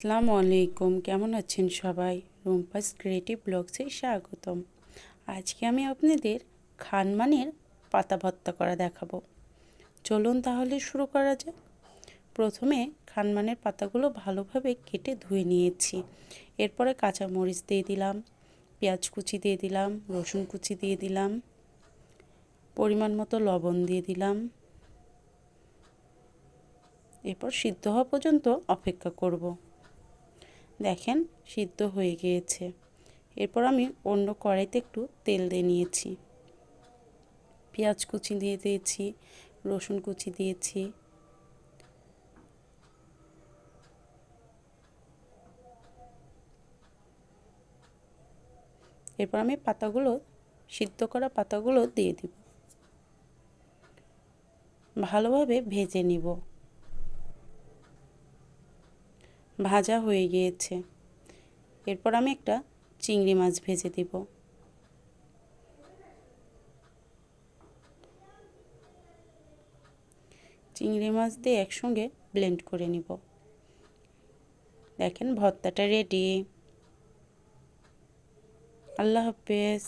আসসালামু আলাইকুম, কেমন আছেন সবাই? রুম্পাস ক্রিয়েটিভ ব্লগসে স্বাগতম। আজকে আমি আপনাদের খানমানের পাতা ভর্তা করা দেখাবো। চলুন তাহলে শুরু করা যাক। প্রথমে খানমানের পাতাগুলো ভালোভাবে কেটে ধুয়ে নিয়েছি। এরপরে কাঁচামরিচ দিয়ে দিলাম, পেঁয়াজ কুচি দিয়ে দিলাম, রসুন কুচি দিয়ে দিলাম, পরিমাণ মতো লবণ দিয়ে দিলাম। এরপর সিদ্ধ হওয়া পর্যন্ত অপেক্ষা করব। দেখেন সিদ্ধ হয়ে গিয়েছে। এরপর আমি অন্য কড়াইতে একটু তেল দিয়ে নিয়েছি, পেঁয়াজ কুচি দিয়ে দিয়েছি, রসুন কুচি দিয়েছি। এরপর আমি সিদ্ধ করা পাতাগুলো দিয়ে দিব, ভালোভাবে ভেজে নিব। ভাজা হয়ে গিয়েছে। এরপর আমি একটা চিংড়ি মাছ ভেজে দিব। চিংড়ি মাছ দিয়ে একসঙ্গে ব্লেন্ড করে নিব। দেখেন ভর্তাটা রেডি। আল্লাহ হাফেজ।